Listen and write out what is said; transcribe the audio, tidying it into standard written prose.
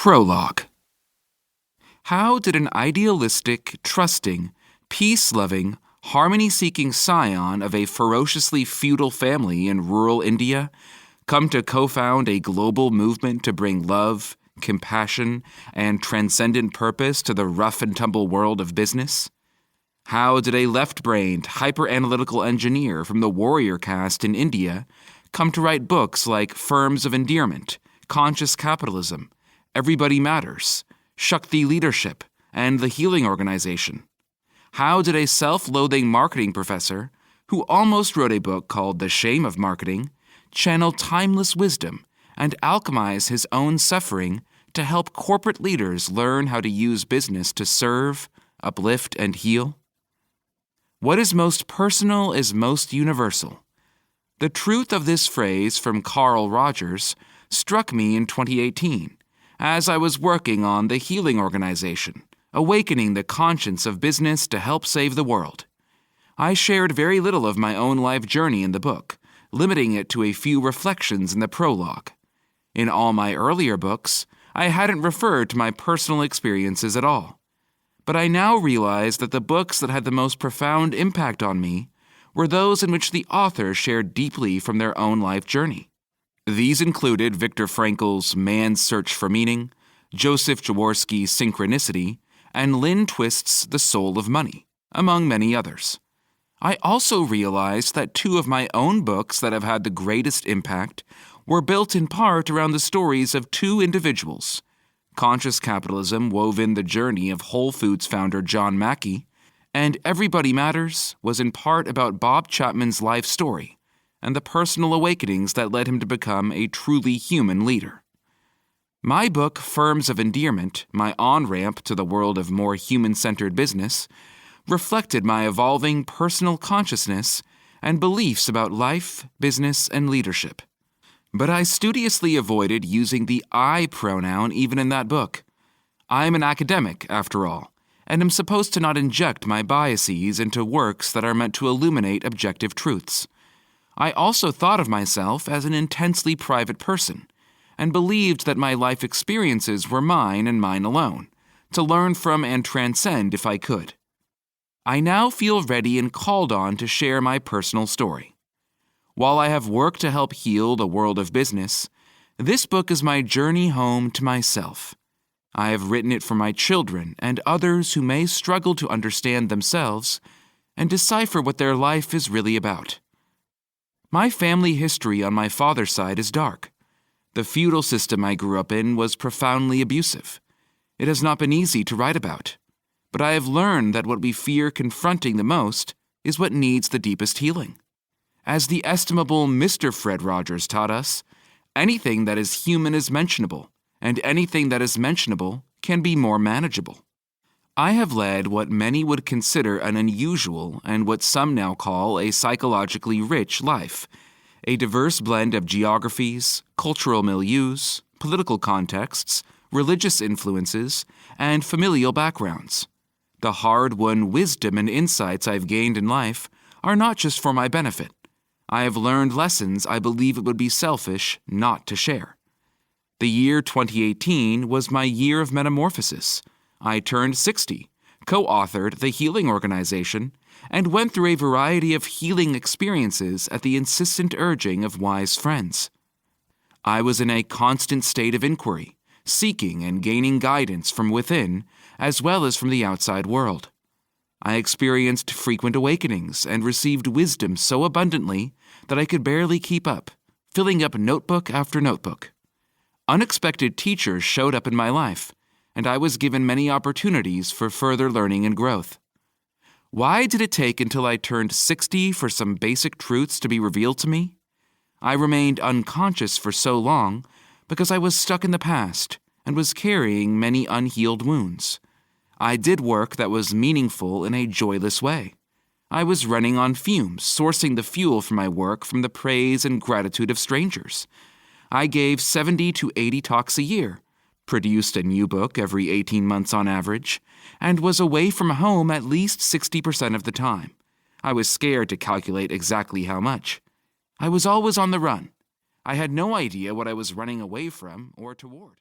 Prologue. How did an idealistic, trusting, peace-loving, harmony-seeking scion of a ferociously feudal family in rural India come to co-found a global movement to bring love, compassion, and transcendent purpose to the rough-and-tumble world of business? How did a left-brained, hyper-analytical engineer from the warrior caste in India come to write books like Firms of Endearment, Conscious Capitalism, Everybody Matters, Shakti Leadership, and The Healing Organization? How did a self-loathing marketing professor, who almost wrote a book called The Shame of Marketing, channel timeless wisdom and alchemize his own suffering to help corporate leaders learn how to use business to serve, uplift, and heal? What is most personal is most universal. The truth of this phrase from Carl Rogers struck me in 2018 as I was working on The Healing Organization, awakening the conscience of business to help save the world. I shared very little of my own life journey in the book, limiting it to a few reflections in the prologue. In all my earlier books, I hadn't referred to my personal experiences at all. But I now realize that the books that had the most profound impact on me were those in which the author shared deeply from their own life journey. These included Viktor Frankl's Man's Search for Meaning, Joseph Jaworski's Synchronicity, and Lynn Twist's The Soul of Money, among many others. I also realized that two of my own books that have had the greatest impact were built in part around the stories of two individuals. Conscious Capitalism wove in the journey of Whole Foods founder John Mackey, and Everybody Matters was in part about Bob Chapman's life story and the personal awakenings that led him to become a truly human leader. My book, Firms of Endearment, my on-ramp to the world of more human-centered business, reflected my evolving personal consciousness and beliefs about life, business, and leadership. But I studiously avoided using the I pronoun even in that book. I am an academic, after all, and am supposed to not inject my biases into works that are meant to illuminate objective truths. I also thought of myself as an intensely private person, and believed that my life experiences were mine and mine alone, to learn from and transcend if I could. I now feel ready and called on to share my personal story. While I have worked to help heal the world of business, this book is my journey home to myself. I have written it for my children and others who may struggle to understand themselves and decipher what their life is really about. My family history on my father's side is dark. The feudal system I grew up in was profoundly abusive. It has not been easy to write about, but I have learned that what we fear confronting the most is what needs the deepest healing. As the estimable Mr. Fred Rogers taught us, anything that is human is mentionable, and anything that is mentionable can be more manageable. I have led what many would consider an unusual and what some now call a psychologically rich life, a diverse blend of geographies, cultural milieus, political contexts, religious influences, and familial backgrounds. The hard-won wisdom and insights I've gained in life are not just for my benefit. I have learned lessons I believe it would be selfish not to share. The year 2018 was my year of metamorphosis. I turned 60, co-authored The Healing Organization, and went through a variety of healing experiences at the insistent urging of wise friends. I was in a constant state of inquiry, seeking and gaining guidance from within as well as from the outside world. I experienced frequent awakenings and received wisdom so abundantly that I could barely keep up, filling up notebook after notebook. Unexpected teachers showed up in my life, and I was given many opportunities for further learning and growth. Why did it take until I turned 60 for some basic truths to be revealed to me? I remained unconscious for so long because I was stuck in the past and was carrying many unhealed wounds. I did work that was meaningful in a joyless way. I was running on fumes, sourcing the fuel for my work from the praise and gratitude of strangers. I gave 70 to 80 talks a year, produced a new book every 18 months on average, and was away from home at least 60% of the time. I was scared to calculate exactly how much. I was always on the run. I had no idea what I was running away from or toward.